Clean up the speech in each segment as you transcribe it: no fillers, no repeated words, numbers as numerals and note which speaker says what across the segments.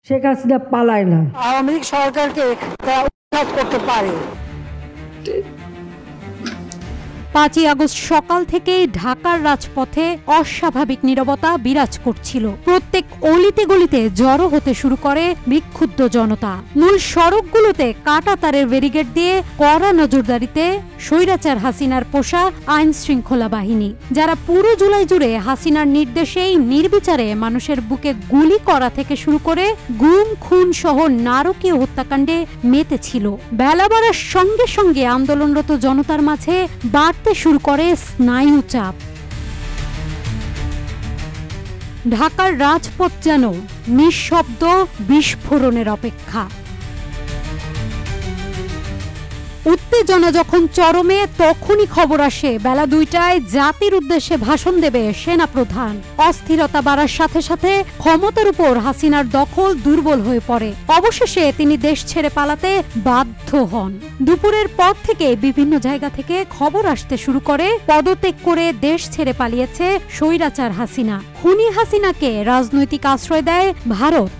Speaker 1: শেখ হাসিনা পালায় না।
Speaker 2: আওয়ামী লীগ সরকারকে তারা উৎখাত করতে পারে।
Speaker 3: 5ই আগস্ট সকাল থেকেই ঢাকার রাজপথে অস্বাভাবিক নীরবতা বিরাজ করছিল। প্রত্যেক অলিতে গলিতে জড়ো হতে শুরু করে বিক্ষুব্ধ জনতা। মূল সড়কগুলোতে কাঁটা তারের ব্যারিকেড দিয়ে কড়া নজরদারিতে স্বৈরাচার হাসিনার পোষা আইন শৃঙ্খলা বাহিনী, যারা পুরো জুলাই জুড়ে হাসিনার নির্দেশেই নির্বিচারে মানুষের বুকে গুলি করা থেকে শুরু করে গুম খুন সহ নারকীয় হত্যাকাণ্ডে মেতেছিল। বেলা বাড়ার সঙ্গে সঙ্গে আন্দোলনরত জনতার মাঝে বাড়তে শুরু করে স্নায়ু চাপ। ঢাকার রাজপথ যেন নিঃশব্দ বিস্ফোরণের অপেক্ষা। উত্তেজনা যখন চরমে, তখনই খবর আসে বেলা 2টায় জাতির উদ্দেশ্যে ভাষণ দেবে সেনাপ্রধান। অস্থিরতা বাড়ার সাথে সাথে ক্ষমতার উপর হাসিনার দখল দুর্বল হয়ে পড়ে। অবশেষে তিনি দেশ ছেড়ে পালাতে বাধ্য হন। দুপুরের পর থেকে বিভিন্ন জায়গা থেকে খবর আসতে শুরু করে পদত্যাগ করে দেশ ছেড়ে পালিয়েছে স্বৈরাচার হাসিনা। খুনি হাসিনাকে রাজনৈতিক আশ্রয় দেয় ভারত।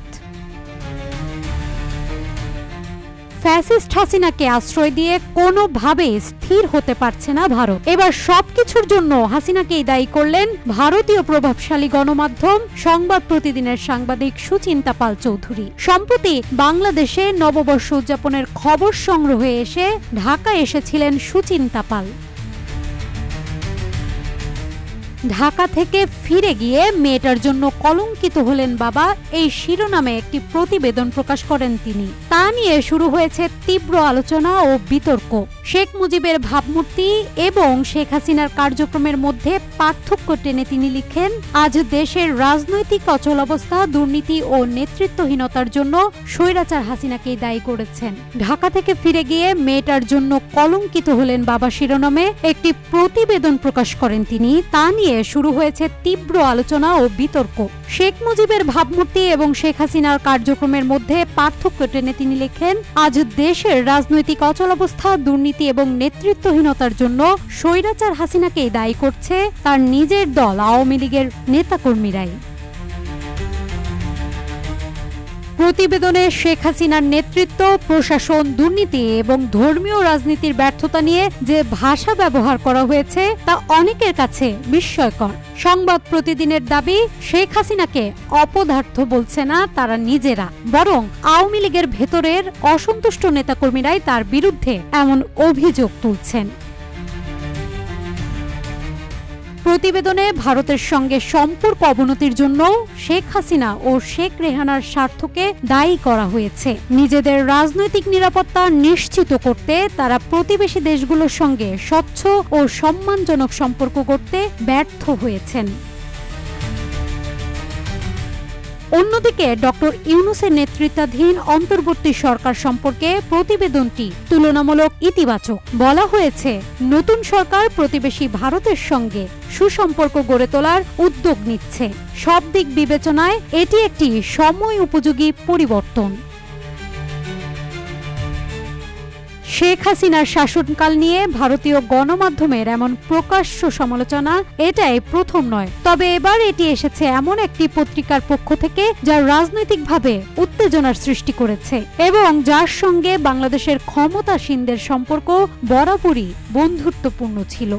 Speaker 3: ফ্যাসিস্ট হাসিনাকে আশ্রয় দিয়ে কোনোভাবে স্থির হতে পারছে না ভারত। এবার সবকিছুর জন্য হাসিনাকেই দায়ী করলেন ভারতীয় প্রভাবশালী গণমাধ্যম সংবাদ প্রতিদিনের সাংবাদিক সুচিন্তা পাল চৌধুরী। সম্প্রতি বাংলাদেশে নববর্ষ উদযাপনের খবর সংগ্রহে এসে ঢাকায় এসেছিলেন সুচিন্তা পাল। ঢাকা থেকে ফিরে গিয়ে মেয়েটার জন্য কলঙ্কিত হলেন বাবা, এই শিরোনামে একটি প্রতিবেদন প্রকাশ করেন তিনি। তা নিয়ে শুরু হয়েছে তীব্র আলোচনা ও বিতর্ক। শেখ মুজিবের ভাবমূর্তি এবং শেখ হাসিনার কার্যক্রমের মধ্যে পার্থক্য টেনে তিনি লিখেন, আজ দেশের রাজনৈতিক অচলাবস্থা, দুর্নীতি ও নেতৃত্বহীনতার জন্য স্বৈরাচার হাসিনাকেই দায়ী করেছেন। ঢাকা থেকে ফিরে গিয়ে মেয়েটার জন্য কলঙ্কিত হলেন বাবা শিরোনামে একটি প্রতিবেদন প্রকাশ করেন তিনি। তা নিয়ে শুরু হয়েছে তীব্র আলোচনা ও বিতর্ক। শেখ মুজিবের ভাবমূর্তি এবং শেখ হাসিনার কার্যক্রমের মধ্যে পার্থক্য টেনে তিনি লেখেন, আজ দেশের রাজনৈতিক অচলাবস্থা, দুর্নীতি এবং নেতৃত্বহীনতার জন্য স্বৈরাচার হাসিনাকেই দায়ী করছে তার নিজের দল আওয়ামী লীগের নেতাকর্মীরাই। প্রতিবেদনে শেখ হাসিনার নেতৃত্ব, প্রশাসন, দুর্নীতি এবং ধর্মীয় রাজনীতির ব্যর্থতা নিয়ে যে ভাষা ব্যবহার করা হয়েছে তা অনেকের কাছে বিস্ময়কর। সংবাদ প্রতিদিনের দাবি, শেখ হাসিনাকে অপদার্থ বলছে না তারা নিজেরা, বরং আওয়ামী লীগের ভেতরের অসন্তুষ্ট নেতাকর্মীরাই তার বিরুদ্ধে এমন অভিযোগ তুলছেন। প্রতিবেদনে ভারতের সঙ্গে সম্পর্ক অবনতির জন্য শেখ হাসিনা ও শেখ রেহানার স্বার্থকে দায়ী করা হয়েছে। নিজেদের রাজনৈতিক নিরাপত্তা নিশ্চিত করতে তারা প্রতিবেশী দেশগুলোর সঙ্গে স্বচ্ছ ও সম্মানজনক সম্পর্ক করতে ব্যর্থ হয়েছেন। অন্যদিকে ডক্টর ইউনূসের নেতৃত্বাধীন অন্তর্বর্তী সরকার সম্পর্কে প্রতিবেদনটি তুলনামূলক ইতিবাচক। বলা হয়েছে, নতুন সরকার প্রতিবেশী ভারতের সঙ্গে সুসম্পর্ক গড়ে তোলার উদ্যোগ নিচ্ছে। সব দিক বিবেচনায় এটি একটি সময় উপযোগী পরিবর্তন। শেখ হাসিনার শাসনকাল নিয়ে ভারতীয় গণমাধ্যমের এমন প্রকাশ্য সমালোচনা এটাই প্রথম নয়। তবে এবার এটি এসেছে এমন একটি পত্রিকার পক্ষ থেকে যা রাজনৈতিকভাবে উত্তেজনার সৃষ্টি করেছে এবং যার সঙ্গে বাংলাদেশের ক্ষমতাসীনদের সম্পর্ক বরাবরই বন্ধুত্বপূর্ণ ছিল।